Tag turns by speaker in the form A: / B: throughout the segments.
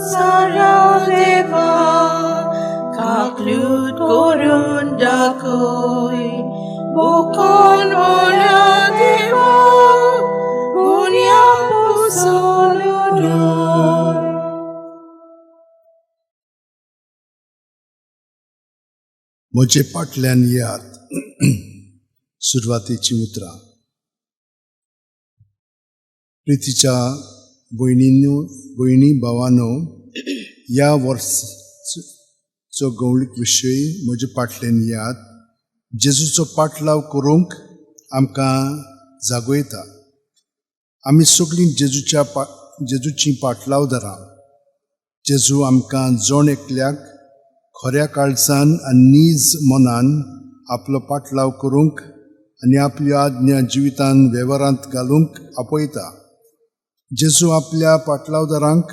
A: सारा देवा काकलूत करून दाखोय बुकोन ओल्या देवा गुन्या पुसोलून.
B: म्हजे फाटल्यान यात सुरवातेची उतरां. प्रितीच्या भयणी भावांनो, ह्या वर्साचो गवळीक विशय म्हजे फाटल्यान यात जेजूचो पाटलाव करूंक आमकां जागयता. आमी सगळीं जेजूची पाटलावदारां. जेजू आमकां जण एकल्याक खऱ्या काळजान आनी नीज मनान आपलो पाटलाव करूंक आनी आपल्यो आज्ञा जिवितान वेव्हारांत घालूंक आपयता. जेजू आपल्या पाटलावदारांक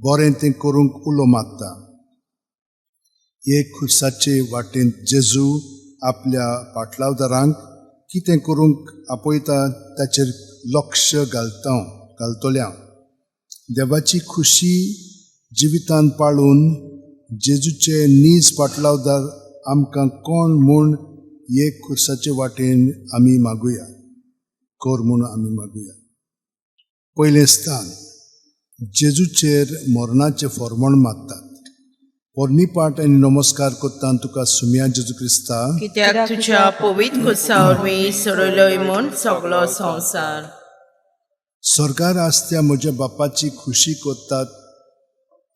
B: बरें तें करूंक उलो मारता. हे खुर्साचे वाटेन जेजू आपल्या पाटलावदारांक कितें करूंक आपयता ताचेर लक्ष घालतल्या. देवाची खुशी जिवितान पाळून जेजूचे नीज पाटलावदार आमकां कोण म्हूण हे खुर्साचे वाटेन आमी मागुया. कोर म्हूण आमी मागुया. पयलें स्थान जेजूचेर मरणाचें फर्मण मारतात. पोरणी पाट आनी नमस्कार कोत्ता तुका सुम्या जेजू क्रिस्ता,
A: कित्याक तुज्या पवित्र खुर्सा वरवीं सोडयलोय म्हूण सगळो संवसार.
B: स्वर्गार आसत्या म्हज्या बापाची खुशी कोत्तात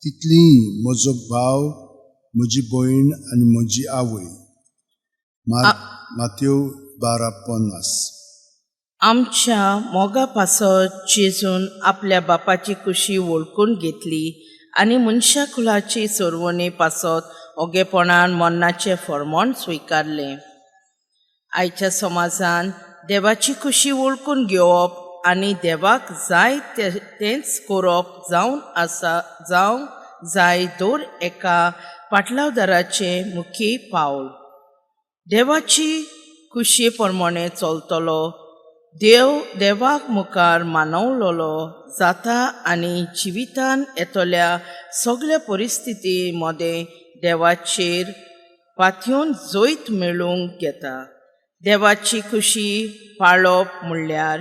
B: तितली म्हजो भाव, म्हजी भयण आनी म्हजी आवय. माथ्यू 12:50.
A: आमच्या मोगा पासत जेजून आपल्या बापाची खुशी वळखून घेतली आनी मनशा कुलाची सोरवणी पासत ओगेपणान मरणाचें फर्मण स्विकारलें. आयच्या समाजान देवाची खुशी वळखून घेवप आनी देवाक जाय तेंच करप जावंक जाय दर एका पाटलावदाराचें मुखेल पावल. देवाची खुशये प्रमाणे चलतलो देवाक मुखार मानवलोलो जाता आनी जिवितान येतल्या सगळ्या परिस्थिती मदें देवाचेर पातयेवन जैत मेळूंक घेता. देवाची खुशी पाळप म्हणल्यार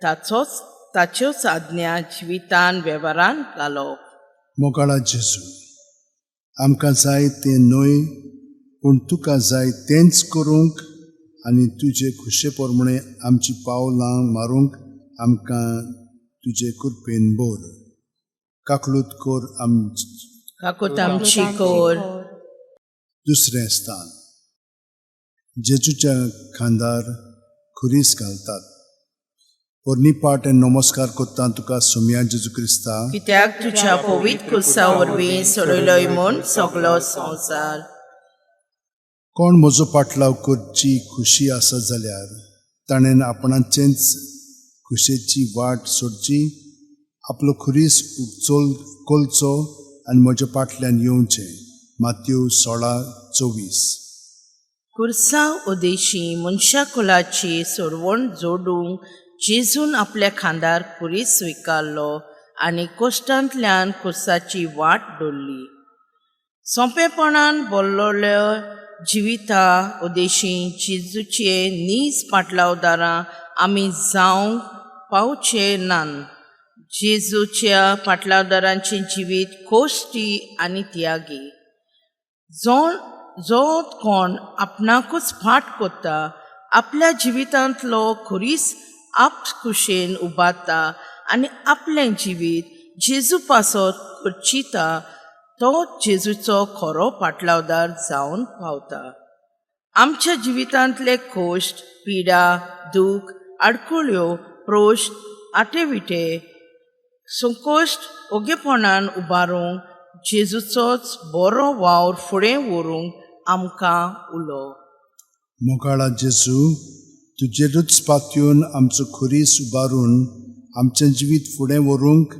A: ताच्योच आज्ञा जिवितान वेव्हारान घालप.
B: मोगाळा जेजू, आमकां जाय तें न्हय पूण तुका जाय तेंच करूंक आनी तुजे खुशे प्रमाणे आमची पावलां मारूंक आमकां तुजे कृपेन बोर. काकलूत कोर
A: आमची कोर.
B: दुसरें स्थान जेजूच्या खांदार खुरीस घालतात. पोरणी पाट आनी नमस्कार कोत्ता तुका सुम्या जेजू क्रिस्ता,
A: कित्याक तुज्या पवित्र खुर्सा वरवीं सोडयलोय म्हूण सगळो संवसार.
B: कोण म्हजो पाटलाव करची खुशी आसा जाल्यार ताणें आपणाचेंच खुशेची वाट सोडची, आपलो खुरीस कोलचो आनी म्हज्या फाटल्यान येवचें. माथ्यू 16:24.
A: खुर्सा उदेशी मनशा कुलाची सोडवण जोडूंक जेजून आपल्या खांदार खुरीस स्विकारलो आनी कोश्टांतल्यान खुर्साची वाट धरली. सोंपेपणान बोल्लोल्या जिविता उदेशी जेजूचे नीज पाटलावदारां आमी जावंक पावचे नान. जेजूच्या पाटलावदारांचें जिवीत कोश्टी आनी त्यागी. जो कोण आपणाकूच फाट कोत्ता, आपल्या जिवितांतलो खुरीस आप कुशेन उबारता आनी आपलें जिवीत जेजू पासत खर्चिता, तो जेजूचो खरो पाटलावदार जावन पावता. आमच्या जिवितांतले खोश्ट, पिडा, दूख, आडकुळ्यो, प्रोश्ट, आटेविटे, संकोश्ट ओगेपणान उबारूंक जेजूचोच बरो वावर फुडें व्हरूंक आमकां उलो.
B: मोगाळा जेजू, तुजेरूच पातयेवन आमचो खुरीस उबारून आमचें जिवीत फुडें व्हरूंक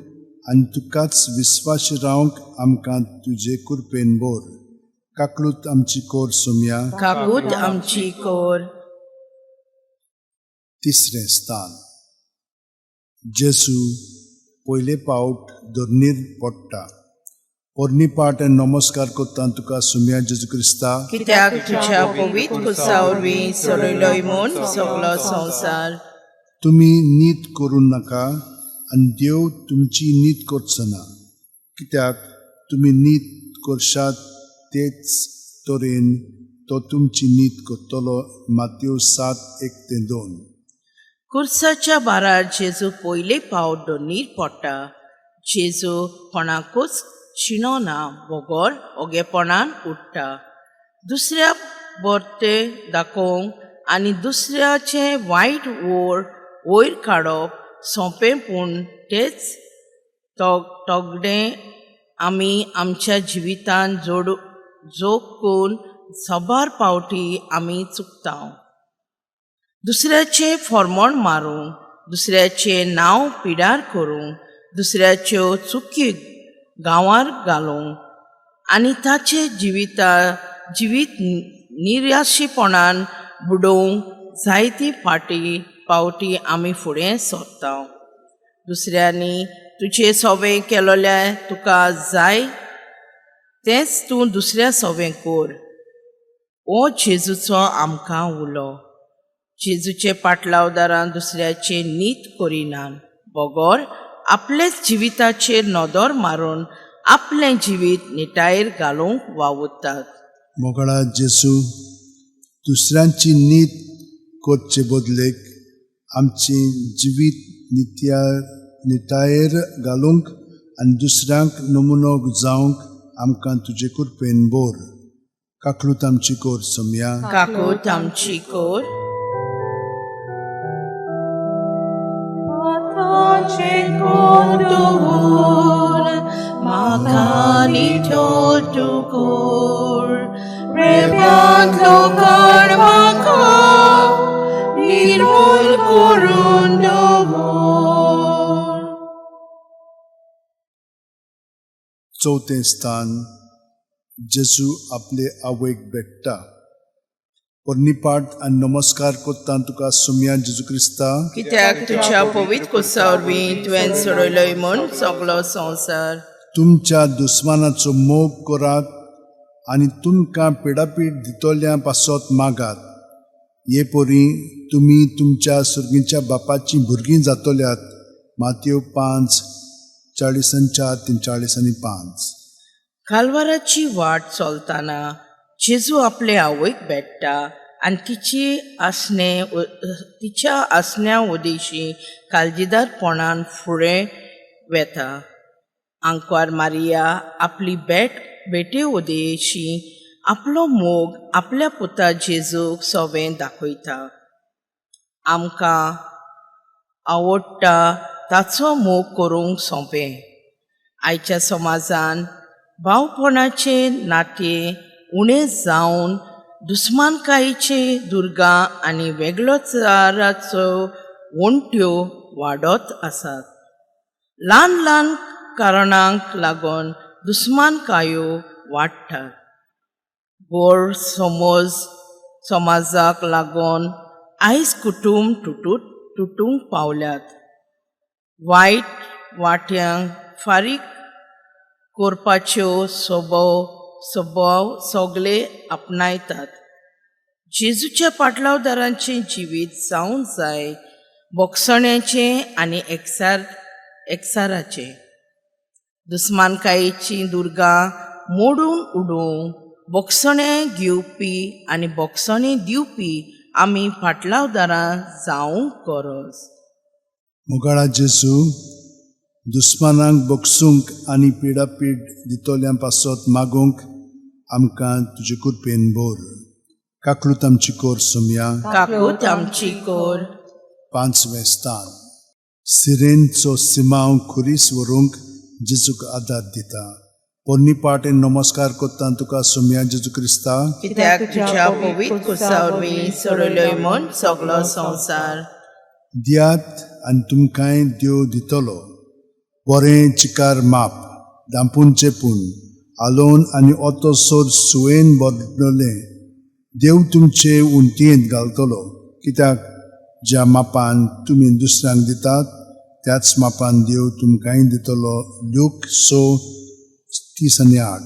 B: आनी तुकाच विस्वास रावंक आमकां तुजे कृपेन बोर. काकलूत आमची कोर सुम्या,
A: काकूत आमची कोर.
B: तिसरें स्थान जेजू पयले पावट धरणीर पडटा. पोरणी पाट आनी नमस्कार कोत्ता तुका सुम्या जेजू क्रिस्ता
A: कित्याक तुझ्या पवित्र कुसा वरवीं सोडयलोय म्हूण सगळो संवसार
B: तुमी नीत करूं नाका आनी देव तुमची नीत करचो ना कित्याक तुमी नीत करशात तेच तरेन तो तुमची नीत करतलो मातयेव 7:1-2
A: कुर्साच्या बारार जेजू पयले फावट दोनीर पडटा जेजू कोणाकूच शिणोना बोगोर ओगेपणान उठटा दुसऱ्या बरते दाखोवंक आनी दुसऱ्याचे वायट वयर काडप सोंपें पूण तेच तोगडें आमी आमच्या जिवितान जोखून सबार पावटी आमी चुकता दुसऱ्याचे फॉर्मोण मारूंक दुसऱ्याचे नांव पिड्यार करूंक दुसऱ्याच्यो चुकी गांवार घालूंक आनी ताचे जिवीत निर्याशीपणान बुडोवंक जायती पावटी आमी फुडें सरता दुसऱ्यांनी तुजें सवें केलोल्या तुका जाय तेंच तूं दुसऱ्या सवें कर हो जेजूचो आमकां उलो जेजूचे पाटलावदारान दुसऱ्याचे नीत करिनात बोगोर आपलेच जिविताचेर नदर मारून आपलें जिवीत निटायेर घालूंक वावुरतात
B: मोगळा जेजू दुसऱ्यांची नीत करचे बदलेक आमचे जिवीत निटायेर घालूंक आनी दुसऱ्यांक नमुनो जावंक आमकां तुजे कृपेन बोर काकलूत आमची कोर सोम्या
A: काकूत आमची कोर म्हाका निठोर तूं कोर प्रेमांतलो काळ म्हाका निर्मूल करून दवर
B: चौथें स्थान जेजू आपले आवयक भेटता पोरणी पाट आनी नमस्कार कोत्ता तुका सुम्या जेजू क्रिस्ता
A: कित्याक तुझ्या पवित्र कुसा वरवीं तुवें सोडयलोय म्हूण सगळो संवसार
B: तुमच्या दुस्मानाचो मोग करात आनी तुमकां पिडापीड दितोल्या पासत मागात हे पोरी तुमी तुमच्या सुर्गीच्या बापाची भुरगीं जातोल्यात मातयेव 5:40-43-5
A: कालवाराची वाट चलतना जेजू आपले आवयक भेटता आनी तिच्या आसण्या उदेशी काळजीदारपणान फुडें वेता आंकवार मारिया आपली बेटे उदेशी आपलो मोग आपल्या पुता जेजूक सवें दाखयता आमकां आवडटा ताचो मोग करूंक सोंपें आयच्या समाजान भावपणाचे नाते उणें जावन दुस्मानकायेचे दुर्गा आनी वेगळोचाराच्यो वण्ट्यो वाडत आसात ल्हान ल्हान कारणांक लागून दुस्मानकायो वाडटात गोड समाजाक लागून आयज कुटुंब तुटूंक पावल्यात वायट वाट्यांक फारीक करपाच्यो स्वभाव सगळे आपणायतात जेजूच्या पाटलावदारांचें जिवीत जावंक जाय बोगसण्याचें आनी एकसाराचें दुस्मानकायेची दुर्गा मोडून उडोवंक बोगसणें घेवपी आनी बोगसणें दिवपी आमी पाटलावदारां जावंक गरज
B: मोगाळा जेजू दुस्मानांक बोगसूंक आनी पिडापीड दितोल्यां पासत मागूंक आमकां तुजे कृपेन बोर काकलूत आमची कोर सोम्या
A: काकूत आमची कोर
B: 5वें स्थान सिरेनचो सिमांव खुरीस व्हरूंक जेजूक आदार दिता पोरणी पाट नमस्कार कोत्ता तुका सोम्या जेजू क्रिस्ता
A: कित्याक तुझ्या पवित्र कुसा वरवीं सोडयलोय म्हूण सगळो संवसार
B: दियात आनी तुमकांय देव दितलो बरें चिकार माप दांपून चेपून आलोवन आनी ओतो सोर सुवेन भरलें देव तुमचे उंटयेंत घालतलो कित्याक ज्या मापान तुमी दुसऱ्यांक दितात त्याच मापान देव तुमकांय दितलो लूक 6:3 30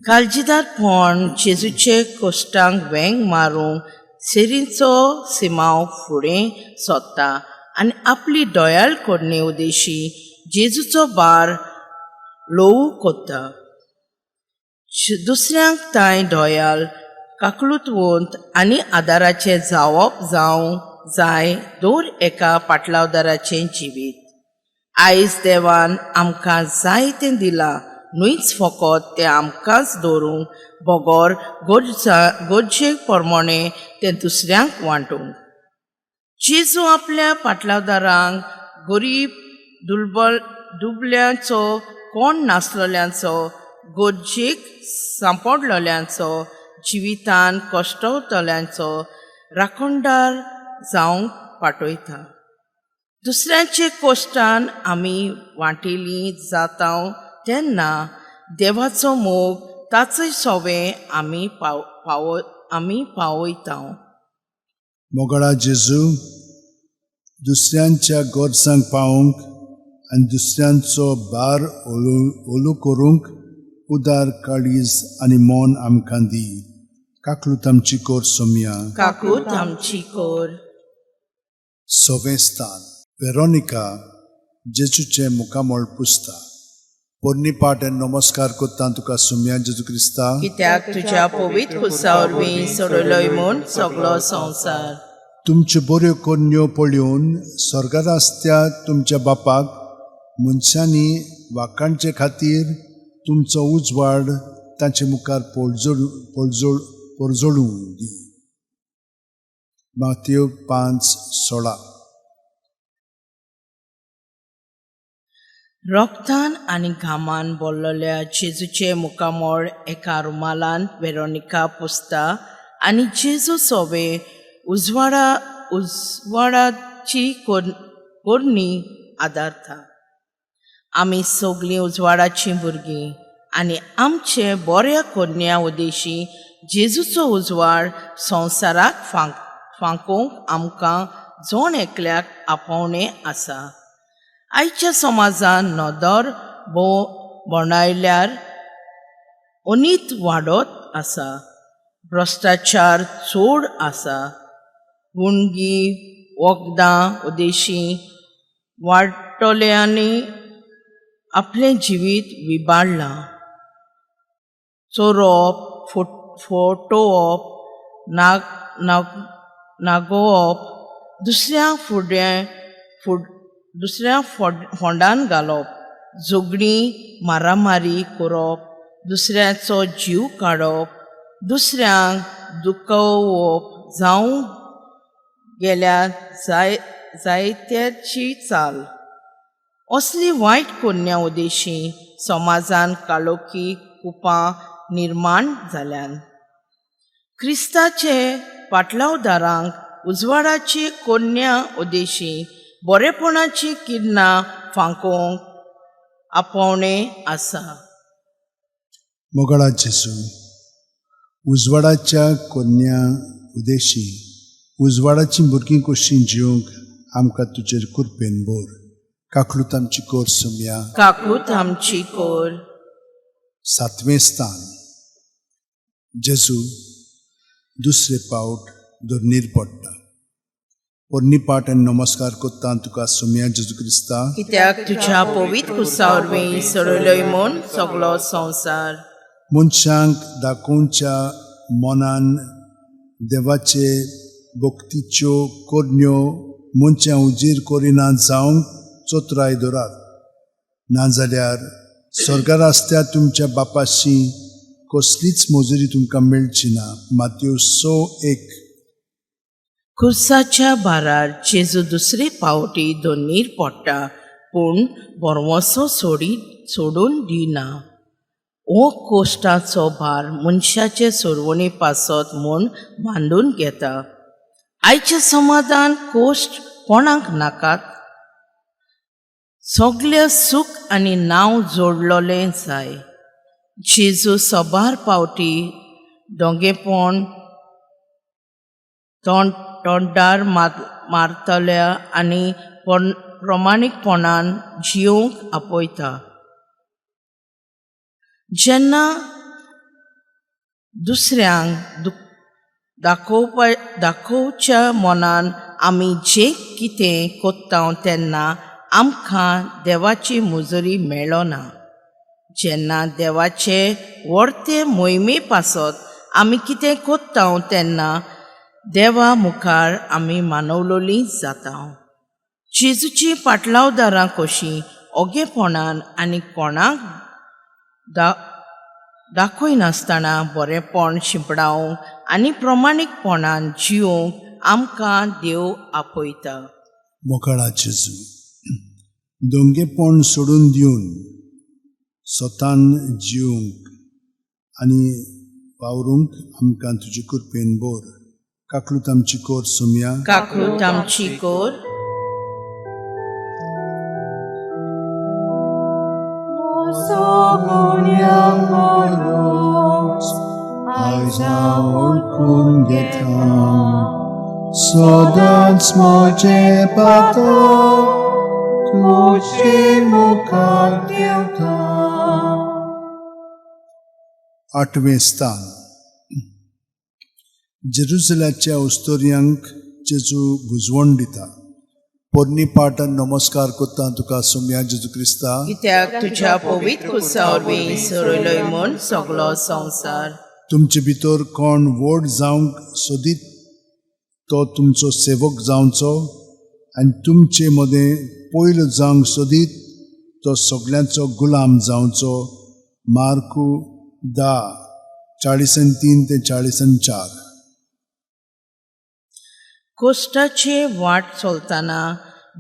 A: काळजीदारपण जेजूचे कोश्टांक वेंग मारूंक सेरींचो सिमाव फुडें सोदता आनी आपली दोयाल कोडणे उदेशी जेजूचो बार लोवू कोत्ता. दुसऱ्यांक तांय दोयाल काकळुतवंत आनी आदाराचें जावप जावंक जाय दर एका पाटलावदाराचें जिवीत. आयज देवान आमकां जाय तें दिलां, न्हूच फकत तें आमकांच दवरूंक बोगोर गरजे प्रमाणे तें दुसऱ्यांक वांटूंक. जेजू आपल्या पाटलावदारांक गरीब दुबल्यांचो, कोण नासलेल्यांचो, गरजेक सांपडलेल्यांचो, जिवितान कश्टवतल्यांचो राखणदार जावंक पाठयता. दुसऱ्यांचे कोश्टान आमी वांटिल्लीं जाताव तेन्ना देवाचो मोग ताचो सोबें आमी पावयताव.
B: मोगळा जेजू, दुसऱ्यांच्या गरजांक पावूंक आनी दुसऱ्यांचो बार ओलू करूंक उदार काळीज आनी मोन आमकां दी. काकलूत आमची कोर सोम्या.
A: काकूत आमची कोर.
B: 6वें स्थान वेरोनिका जेजूचे मुखामोळ पुसता. पोरणी पाट नमस्कार कोत्ता तुका सोम्या जेजू क्रिस्ता.
A: कित्याक तुज्या पवित्र कुसा वरवीं सोडलोय म्हूण सगळो संवसार.
B: तुमच्यो बऱ्यो कन्यो पळोवन स्वर्गांत आसत्या तुमच्या बापाक मनशांनी वाखाणचे खातीर तुमचो उजवाड तांचे मुखार पोरजोळूं दी. माथ्यू 5:16.
A: रोगतान आनी घामान बोल्लोल्या जेजूचे मुखामोळ एका रुमालान वेरोनिका पुसता आनी जेजू सोबे उजवाडाची कोरणी आदारता. आमी सगळीं उजवाडाचीं भुरगीं आनी आमचे बऱ्या कोन्या उदेशी जेजूचो उजवाड संवसाराक फांकोवंक आमकां जोण एकल्याक आपोवणें आसा. आयच्या समाजान नदर बोंडायल्यार अनीत वाडत आसा. भ्रश्टाचार चड आसा. गुणगी वखदां उदेशी वाडटल्यांनी आपलें जिवीत विबाडलां. चोरप, फटोवप, नागोवप, दुसऱ्या फोंडान घालप, झगडीं मारामारी करप, दुसऱ्याचो जीव काडप, दुसऱ्यांक दुखोवप जावं गेल्यार जायत्याची चाल. असली वायट कोन्या उदेशी समाजान काळोखी कुपां निर्माण जाल्यान. क्रिस्ताचे पाटलावदारांक उजवाडाची कोन्या उदेशी बरेपणाची किरणां फांकोवंक आपोवणें आसा.
B: मोगळा जेजू, उजवाडाच्या कोन्या उदेशी उजवाडाची भुरगीं कशीं जिवंक आमकां तुजेर कृपेन बोर. काकलूत आमची कोर सोम्या.
A: काकूत आमची कोर.
B: 7वें स्थान जेजू दुसरे पावट दोरनीर पडटा. पोरणी पाट नमस्कार कोत्ता तुका सोम्या जेजू क्रिस्ता.
A: कित्याक तुज्या पवित्र कुसा वरवीं सोडलोय म्हूण सगळो संवसार.
B: मनशांक दाखोवच्या मनान देवाचे भक्तीच्यो कोरण्यो मनशां उजीर करिना जावंक चोत्राय दोरात. नाजाल्यार स्वर्गार आसत्या तुमच्या बापाशी कसलीच मजुरी तुमकां मेळची ना. माथ्यू 6:1.
A: खुर्साच्या बारार जेजू दुसरे पावटी दोनीर पडटा पूण बोरवोसो सोडून दिना. हो कोश्टाचो भार मनशाचे सोडवणी पासत म्हूण बांदून घेता. आयच्या समाजान कोश्ट कोणाक नाकात. सगळे सूख आनी नांव जोडलोलें जाय. जेजू सोबार पावटी दोंगेपण तोंडार मारतल्या आनी प्रमाणीकपणान जिवंक आपयता. जेन्ना दुसऱ्यांक दाखोवच्या मनान आमी जें कितें कोत्ता तेन्ना आमकां देवाची मुजोरी मेळ्ळो ना. जेन्ना देवाचे व्हडते मोहिमे पासत आमी कितें कोत्ता तेन्ना देवा मुखार आमी मानवलोलीं जाता. जेजूची पाटलावदारां कशीं ओगेपणान आनी कोणाक दाखयनासतना बरेंपण शिंपडावंक आनी प्रमाणीकपणान जिवंक आमकां देव आपयता.
B: मोकळा जेजू, दोंगेपण सोडून दिवन स्वतान जिवंक आनी वावरूंक आमकां तुजे कृपेन बोर. काकलूत आमची कोर सुम्या,
A: काकूत आमची कोर.
B: ओळखून घेता सदांच म्हजे पातो तुजे मुखार देवता. 8वें स्थान. जेरुसलेमाच्या उस्तोर्यांक जेजू बुजवण दिता. पोरणी पाटान नमस्कार कोत्ता तुका सुम्या जेजू क्रिस्ता,
A: कित्याक तुज्या पवित्र कुसा वरवीं सोरयलोय म्हूण सगळो संवसार.
B: तुमचे भितर कोण व्हड जावंक सोदीत तो तुमचो सेवक जावचो आनी तुमचे मदें पयलो जावंक सोदीत तो सगळ्यांचो गुलाम जावचो. मार्कू 10:43 ते 44.
A: कोश्टाचे वाट चलतना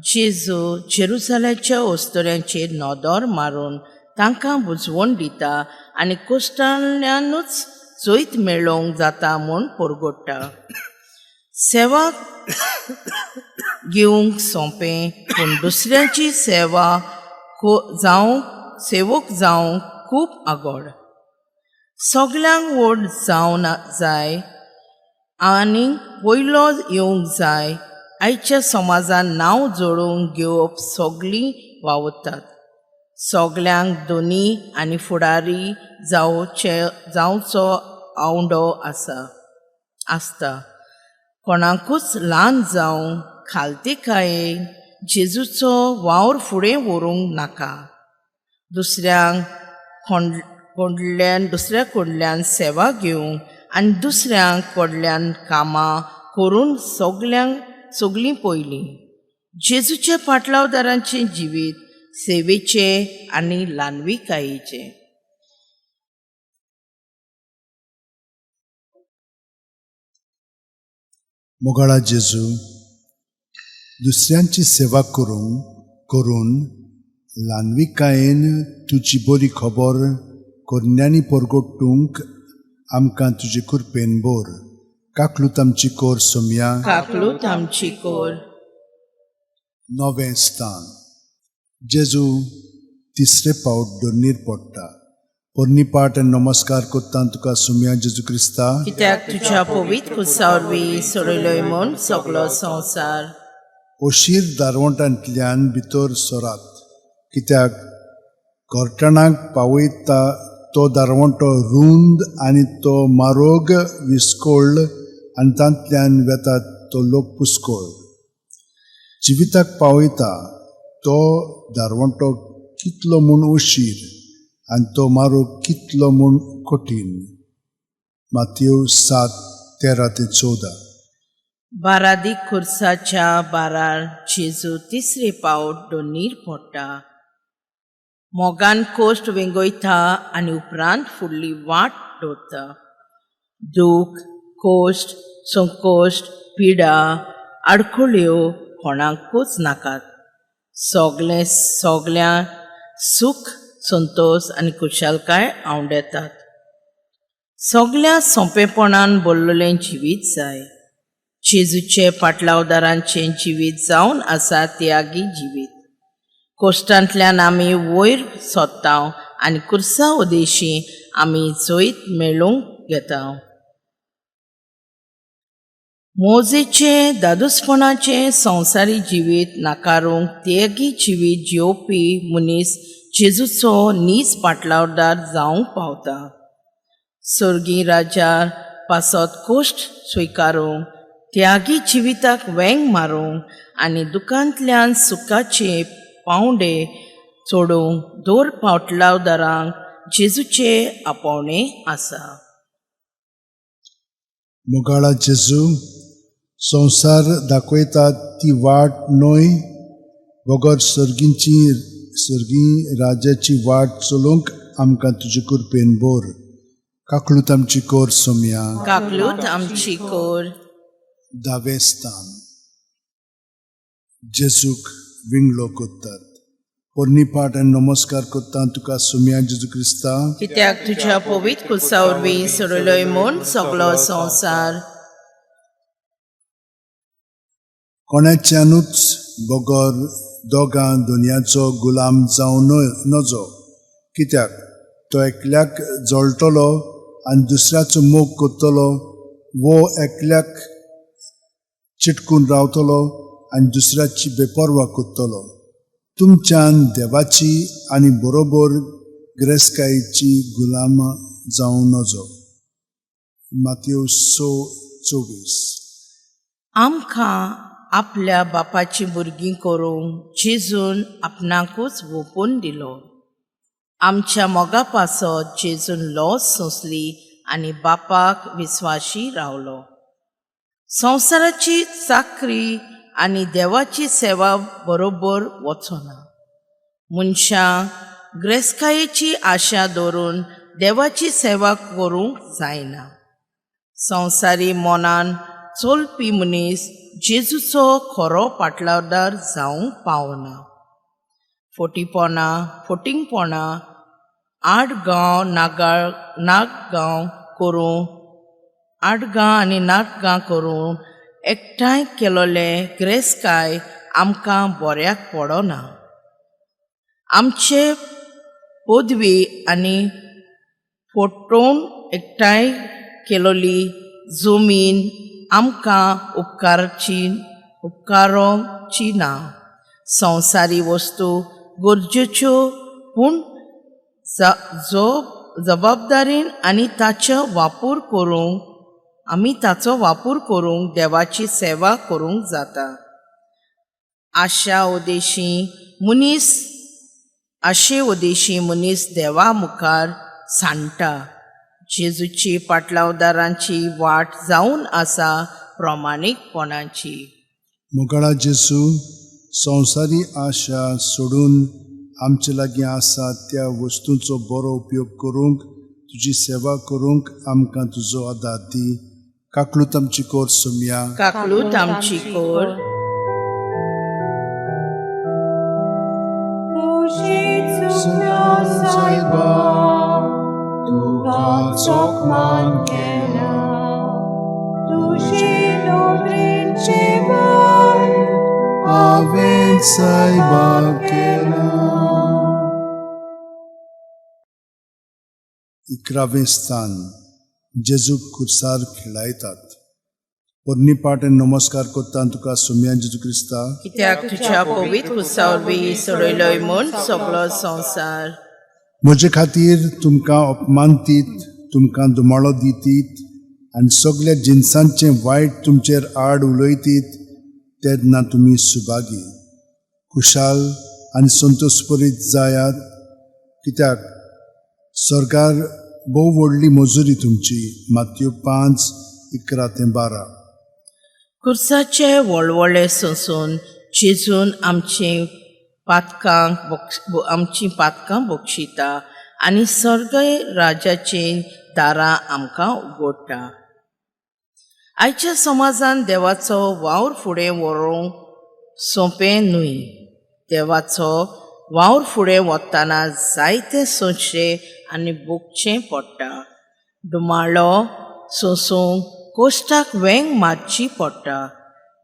A: जेजू जेरुसलेमाच्या ओस्तोऱ्यांचेर नदर मारून तांकां बुजवण दिता आनी कोश्टांतल्यानूच जैत मेळोवंक जाता म्हूण परगोडटा. सेवा घेवंक सोंपें, पूण दुसऱ्याची सेवक जावंक खूब आगोड. सगल्यांक व्हड जावं जाय आनी पयलो येवंक जाय. आयच्या समाजान नांव जोडून घेवप सगळीं वावुरतात. सगल्यांक धोनी आनी फुडारी जावचो आवडो आसता. कोणाकूच ल्हान जावं खालतीकायेन जेजूचो वावर फुडें व्हरूंक नाका. दुसऱ्या कडल्यान सेवा घेवंक आनी दुसऱ्यांक कडल्यान कामां करून सगळीं पयलीं. जेजूच्या पाटलावदारांचें जिवीत सेवेचें आनी ल्हानविकायेचें.
B: मोगाळा जेजू, दुसऱ्यांची सेवा करून ल्हानविकायेन तुजी बरी खबर कोन्यांनी परगोडटूंक आमकां तुजे कृपेन बोर. काकलूत आमची कोर सुम्या,
A: काकलूत आमची कोर.
B: 9वें स्थान. जेजू तिसरे पावट दोनीर पडटा. पोरणी पाट आनी नमस्कार कोत्ता तुका सुम्या जेजू क्रिस्ता,
A: कित्याक तुज्या पवित्र कुसा वरवीं सोरयलोय म्हूण सगळो संवसार.
B: ओशीर दारवंटांतल्यान भितर सोरात, कित्याक घोरटाणाक पावयता तो दारवंटो रुंद आनी तो मारोग विस्कोळ आनी तांतल्यान वेतात तो लोक पुस्कोळ. जिविताक पावयता तो दारवंटो कितलो म्हूण ओशीर आनी तो मारोग कितलो म्हूण कठीण. मातयेव 7:13 ते 14.
A: बारादी खुर्साच्या बारार जेजू तिसरे पावट दोनीर पडटा. मोगान कोश्ट वेंगयता आनी उपरांत फुडली वाट दवरता. दूख, कोश्ट, संकोश्ट, पिडा, आडखळ्यो कोणाकूच नाकात. सगळ्यां सूख, संतोष आनी खुशालकाय आवडेतात. सगळ्या सोंपेपणान भरलेलें जिवीत जाय. जेजूचे पाटलावदारांचें जिवीत जावन आसा त्यागी जिवीत. कोश्टांतल्यान आमी वयर सोदता आनी कुर्सा उदेशी आमी जैत मेळोवंक घेता. मोजेचे दादूसपणाचे संवसारी जिवीत नाकारूंक त्यागी जिवीत जेवपी मनीस जेजूचो नीज पाटलावदार जावंक पावता. सर्गी राजार पासत कोश्ट स्विकारूंक, त्यागी जिविताक वेंग मारूंक आनी दुखांतल्यान सुखाचे पावंडे चोडूंक दोर पाटलावदारांक जेजूचे आपोवणे आसा.
B: मोगाळा जेजू, संवसार दाखयता ती वाट न्हय, वगोर सर्गी राजाची वाट चलोवंक आमकां तुजे कृपेन बोर. काकलूत आमची कोर सोम्या.
A: काकलूत आमची कोर.
B: दावे स्थान. जेजूक विंगलो कोत्तात. पोरणी पाट आनी नमस्कार कोत्ता तुका सोम्या जेजू क्रिस्ता.
A: कित्याक तुज्या पवित्र कुसा वरवीं सोडलोय म्हूण सगळो संवसार.
B: कोणाच्यानूच बगोर दोगां दुनयाचो गुलाम जावं नजो. कित्याक तो एकल्याक जळटलो आनी दुसऱ्याचो मोग कोत्तलो, वो एकल्याक चिटकून रावतलो आनी दुसऱ्याची बेपर्वा कोत्तलो. तुमच्यान देवाची आनी बरोबर गिरेस्तकायेची गुलाम जावं नजो. मातयेव 6:24.
A: आमकां आपल्या बापाची भुरगीं करूंक जेजून आपणाकूच ओपून दिलो. आमच्या मोगा पासत जेजून लॉस सोंसली आनी बापाक विस्वाशी रावलो. संवसाराची चाकरी आनी देवाची सेवा बरोबर वचना. मनशां गिरेस्तकायेची आशा दवरून देवाची सेवा करूंक जायना. संवसारी मोनान चलपी मनीस जेजूचो खरो पाटलावदार जावंक पावना. फोटिंगपणां नाटगां करून एकठांय केलोले गिरेस्तकाय आमकां बऱ्याक पडना. आमचे पदवी आनी फोटोवन एकठांय केलोली जमीन आमकां उपकारोची ना. संवसारी वस्तू गरजेच्यो, पूण जबाबदारीन आनी आमी ताचो वापर करूंक देवाची सेवा करूंक जाता. आशे उद्देशी मनीस देवा मुखार सांडटा. जेजूची पाटलावदारांची वाट जावन आसा प्रामाणीकपणाची.
B: मोगाळा जेजू, संवसारी आशा सोडून आमचे लागीं आसा त्या वस्तूंचो बरो उपयोग करूंक, तुजी सेवा करूंक आमकां तुजो आदार दी. काकलूत आमची कोर सोम्या.
A: काकलूत आमची कोर.
C: तुका चोखमान केला, तुझे नोकरीचे बळ
B: हांवें सायबा केला. 11वें स्थान. जेजूक खुर्सार खेळायतात. पोरणी पाट आनी नमस्कार कोत्ता तुका सोम्या जेजू क्रिस्ता.
A: कित्याक तुज्या पवित्र कुसा वरवीं सोडलोय म्हूण सगळो संवसार.
B: म्हजे खातीर तुमकां अपमान दीत, तुमकां दुमाळो दितीत आनी सगळ्या जिन्सांचें वायट तुमचेर आड उलयतीत, तेन्ना तुमी सुभागी, खुशाल आनी संतोशभरीत जायात. कित्याक स्वर्गार भोव व्हडली मजुरी तुमची. मातयेव 5:11-12.
A: खुर्साचे व्हडले सोंसून जेजून आमची पातकां बक्षिता आनी स्वर्ग राजाची दारां आमकां उगडटा. आयच्या समाजान देवाचो वावर फुडें व्हरूंक सोंपें न्हय. देवाचो वावर फुडें वतना जायते सोंसचें आनी भोगचें पडटा. दुमाळो सोंसूंक कोश्टाक वेंग मारची पडटा.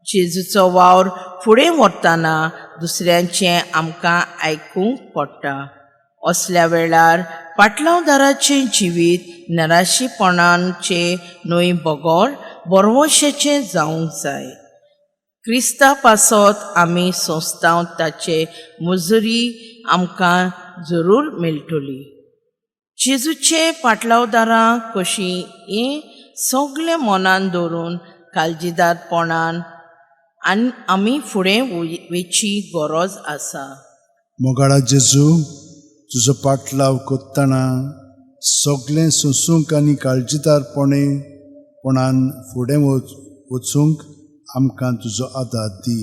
A: जेजूचो वावर फुडें व्हरतना दुसऱ्यांचें आमकां आयकूंक पडटा. असल्या वेळार पाटलावदाराचें जिवीत निराशीपणाचें न्हय, बगोर बरवशेचें जावंक जाय. क्रिस्ता पासत आमी सोंसता ताचे मजुरी आमकां जरूर मेळटली. जेजूचे पाटलावदारां कशीं हें सगळें मनान दवरून काळजीदारपणान आनी आमी फुडें वेची गरज आसा.
B: मोगाळा जेजू, तुजो पाटलाव कोत्ताना सगळें सोंसूंक आनी काळजीदारपणान फुडें वचूंक आमकां तुजो आदार दी.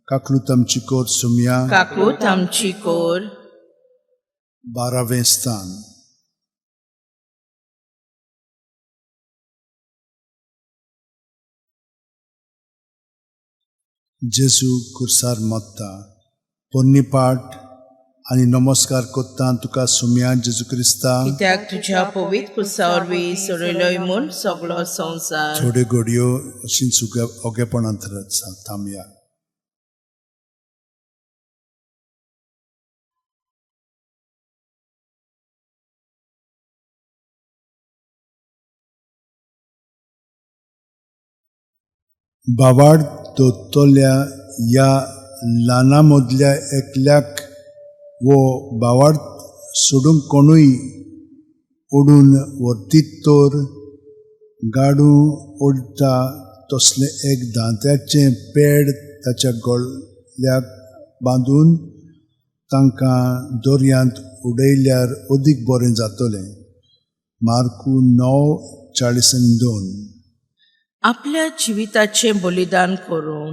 B: काकलूत आमची कोर सुमया.
A: काकूत आमची कोर.
B: 12वें स्थान. जेजू खुर्सार मत्ता पोन्नी पाठ आनी नमस्कार कोत्ता तुका सुमया जेजू क्रिस्ता.
A: कित्याक तुज्या पवित्र कुसा वरवीं सोडयलोय म्हूण सगळो संवसार.
B: थोड्यो घडयो अशींच ओगेपणांत थांबया. बावाड दोतोल्या या ल्हाना मदल्या एकल्याक वो बावाड सोडूंक कोणूय ओडून व्हरतीत तर गाडू ओडटा तसलें एक दांत्याचें पेड ताच्या गळ्याक बांदून तांकां दर्यांत उडयल्यार अदीक बरें जातलें. मार्कू 9:42.
A: आपल्या जिविताचें बलिदान करून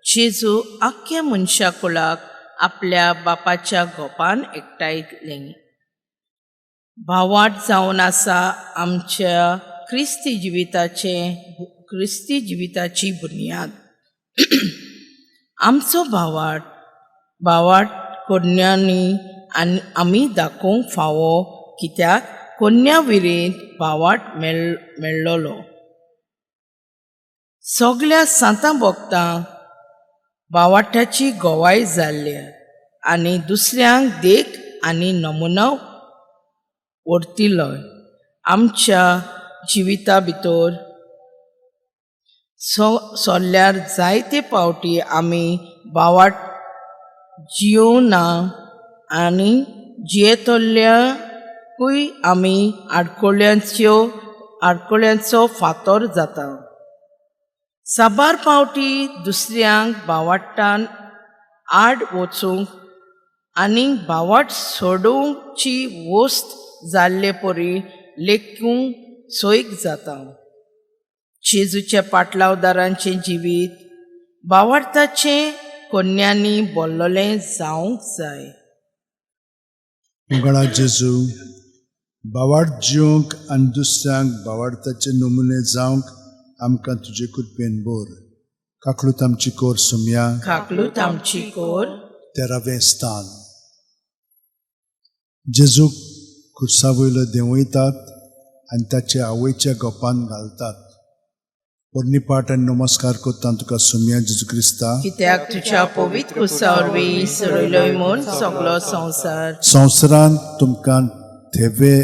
A: जेजू आख्या मनशा कुळाक आपल्या बापाच्या गोपान एकठांयलें. भावार्थ जावन आसा आमच्या क्रिस्ती जिविताची बुनयाद. आमचो भावार्थ कन्यांनी आनी आमी दाखोवंक फावो, कित्याक कन्या विरीत भावार्थ मेळ्ळलो. सगळ्या सांतां भक्तांक भावार्थाची गोवाय जाल्ल्या आनी दुसऱ्यांक देख आनी नमुनो व्हरतिलोय. आमच्या जिविता भितर सोरल्यार जायते फावटी आमी भावार्थ जियोना आनी जियेतल्याकूय आमी आडकोळ्यांचो फातर जाता. साबार फावटी दुसऱ्यांक भावार्थान आड वचूंक आनी भावार्थ सोडूंकची वस्त जाल्ले परी लेखूंक सोयीक जाता. जेजूच्या पाटलावदारांचें जिवीत भावार्थाचें कन्यांनी भरलेलें जावंक जाय.
B: मोगाळा जेजू, भावार्थ जियोंक आनी दुसऱ्यांक भावार्थाचे नमुने जावंक आमकां तुजे कृपेन बोर. काकलूत आमची कोर सुमया.
A: काकलूत आमची कोर.
B: 13वें स्थान. जेजू खुर्सा वयलो देंवयतात आनी ताचे आवयच्या गोपान घालतात. पोरणी पाठ आनी नमस्कार कोत्ता तुका सुमया जेजू क्रिस्ता.
A: कित्याक तुज्या पवित्र कुसा वरवीं सोडयलोय म्हूण सगळो संवसार.
B: संवसारांत तुमकां थेवे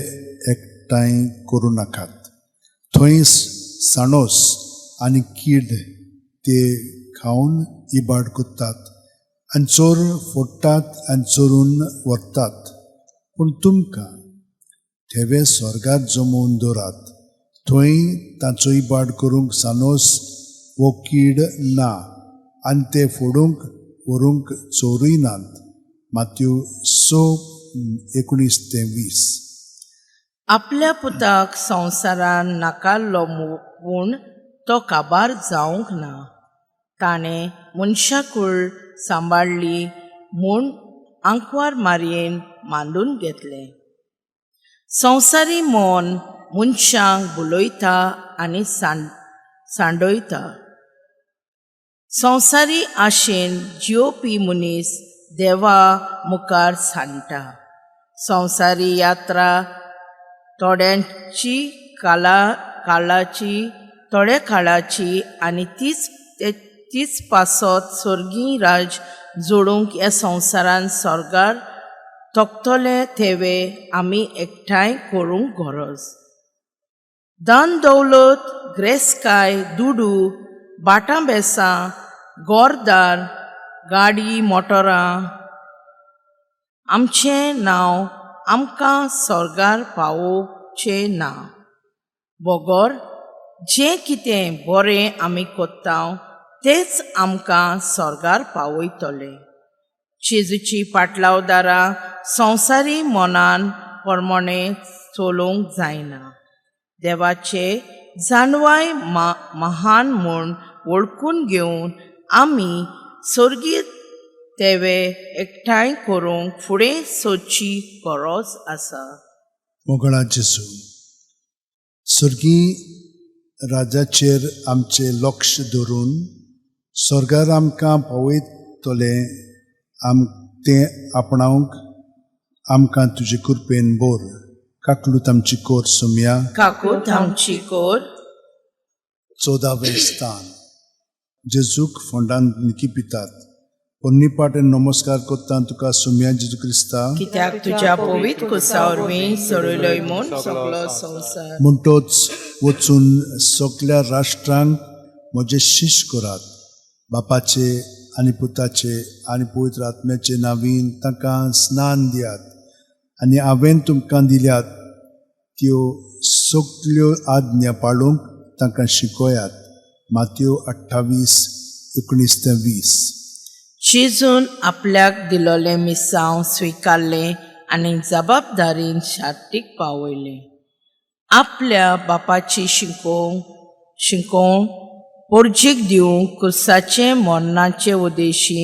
B: एकठांय करूं नाकात. थंय साणोस आनी कीड ते खावन इबाड कोत्तात आनी चोर फोडटात आनी चोरून व्हरतात. पूण तुमकां थेवे स्वर्गांत जमोवन दवरात. थंय तांचो इबाड करूंक साणोस वो कीड ना आनी ते फोडूंक व्हरूंक चोरूय नात. माथ्यू 6:19-20.
A: आपल्या पुताक संवसारान नाकारलो पूण तो काबार जावंक ना. ताणें मनशाकूळ सांबाळली म्हूण आंकवार मारयेन मांडून घेतलें. संवसारी मन मनशांक बुलयता आनी सांडयता. संवसारी आशेन जियोवपी मनीस देवा मुखार सांडटा. संवसारी यात्रा थोड्या काळाची आनी तीच पासत स्वर्गीय राज जोडूंक ह्या संवसारान स्वर्गार तोखतले थेवे आमी एकठांय करूंक गरज. धन दौलत, ग्रेसकाय, दुडू, बाटां बेसां, गोरदार, गाडी मोटरां आमचें नांव आमकां स्वर्गार पावोवचें ना. बोगोर जें कितें बरें आमी कोत्ता तेंच आमकां स्वर्गार पावयतलें. जेजूची पाटलावदारां संवसारी मनान प्रमाणें चलोवंक जायना. देवाचे जानवाय महान म्हूण वळखून घेवन आमी स्वर्गीय तेवे एकठांय करूंक फुडें सोदची गरज आसा.
B: मोगळा जेजू, स्वर्गीय राजाचेर आमचें लक्ष दवरून स्वर्गार आमकां पावयतलें तें आपणावंक आमकां तुजे कृपेन बोर. काकलूत आमची कोर सोम्या.
A: काकूत आमची कोर.
B: 14वें स्थान. जेजूक फोंडान निकिपितात. पोन्नी पाटेन नमस्कार कोत्ता तुका सोम्या जेजू क्रिस्ता.
A: कित्याक तुज्या पवित्र कुसा वरवीं सोडयलोय म्हूण सगळो संवसार.
B: म्हणटोच वचून सगळ्या राष्ट्रांक म्हजे शिश्य करात. बापाचे आनी पुताचे आनी पवित्र आत्म्याचे नांवीन तांकां स्नान दियात. आनी हांवें तुमकां दिल्यात त्यो सगल्यो आज्ञा पाळूंक तांकां शिकयात. मातयो 28:19-20.
A: जेजून आपल्याक दिलोलें मिसांव स्विकारलें आनी जबाबदारीन शार्तीक पावयलें. आपल्या बापाची शिकोवण पोरजीक दिवंक कुर्साचे मरणाचे उद्देशी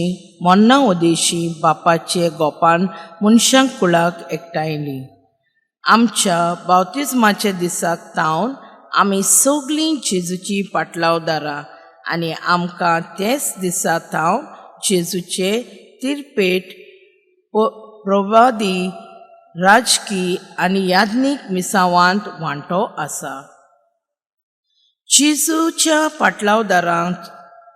A: बापाचे गोपान मनशांक कुळाक एकठांयली. आमच्या बावतिजमाचे दिसाक तावन आमी सगळीं जेजूची पाटलावदारां आनी आमकां तेच दिसा तावन जेजूचे तिरपेट प्रवादी राजकी आनी याज्ञीक मिसावांत वांटो आसा. जेजूच्या पाटलावदारांक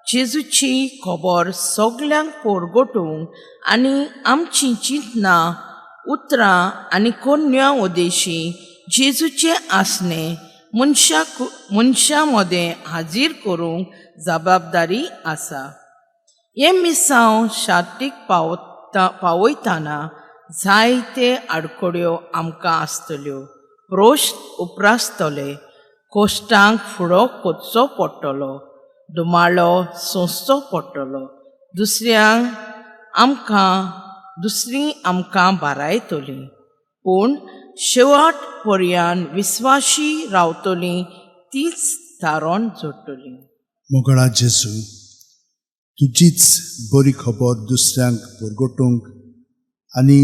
A: जेजूची खबर सगल्यांक पोरगोटूंक आनी आमची चिंतनां उतरां आनी कोन्या उद्देशी जेजूचे आसणे मनशा मदें हाजीर करूंक जबाबदारी आसा. हे मिसांव शार्तीक पावयतना जायते आडखड्यो आमकां आसतल्यो. प्रोश्ट उप्रासतले. कोश्टांक फुडो कोचचो पडटलो. दुमाळो सोंसचो पडटलो. दुसरीं आमकां बारायतलीं. पूण शेवट पर्यान विस्वाशी रावतलीं तीच थारोन जोडटलीं.
B: मोगळा जेजू, तुजीच बरी खबर दुसऱ्यांक परगटूंक आनी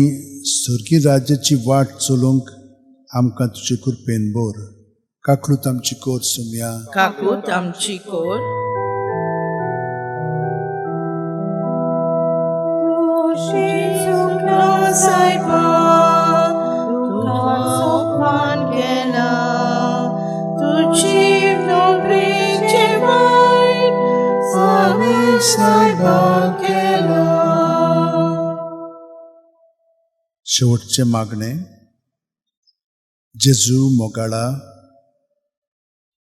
B: स्वर्गीय राज्याची वाट चलोवंक आमकां तुजे कृपेन बोर. काकलूत आमची कोर सोम्या.
A: काकूत आमची कोर.
B: शेवटचे मागणे. जेजू मोगाळा,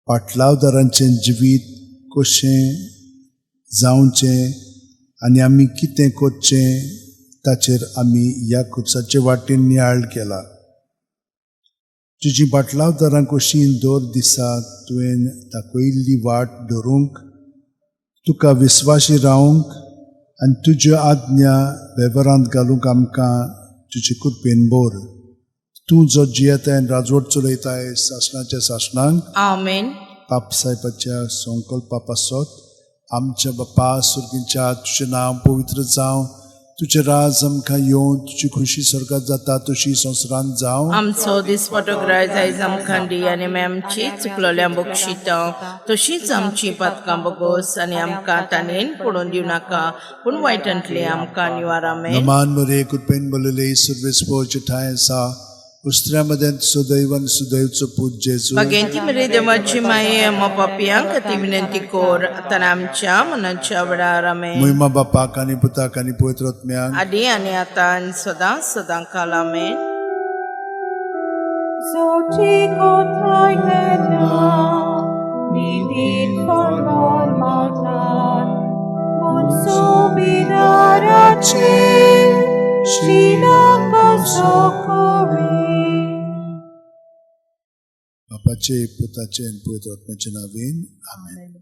B: पाटलावदारांचें जिवीत कशें जावचें आनी आमी कितें करचें ताचेर आमी ह्या खुर्साचे वाटेन नियाळ केला. तुजी पाटलावदारांक अशीं दर दिसा तुवें दाखयल्ली वाट धरूंक, तुका विस्वासी रावंक आनी तुज्यो आज्ञा वेवरांत घालूंक आमकां तुजे कृपेन बोर. तूं जो जियेताय आनी राजवट चलयताय सासणाच्या सासणांक.
A: आमेन.
B: बापसाहेबाच्या संकल्पा पासत आमच्या बापा सुर्गीच्या तुजें नांव पवित्र जावं. तुजें राज आमकां येवन तुजी खुशी स्वर्गात जाता तशी संवसारांत जावं.
A: आमचो दिसपटो ग्राय आयज आमकां दी आनी आमची चुकलोल्यां बक्षिता तशीच आमची पातकां बगोस आनी आमकां ताणेन पडून दिवं नाका पूण वायटांतली आमकां निवार. आमेन.
B: नमान मरे कृपेन बोलले सर्वेस्पोचे ठाय आसा. उस्त्र्यामध्ये सुदैव आनी सुदैवचो पूत जेजू.
A: भगेंती मरे देवाची माये अम्मा पापियांक ती विनंती कोर आतां आमच्या मनाच्या वेळार. आमेन.
B: महिमा बापाक आनी पुताक आनी पवित्र आत्म्याक
A: आदी आनी आतां आनी सदां काल. आमेन.
C: So take out thy head now, need for all mortal, but so be that a chill, she
B: बापाचे पुताचे आनी पवित्र आत्म्याचे नांवेन आमेन.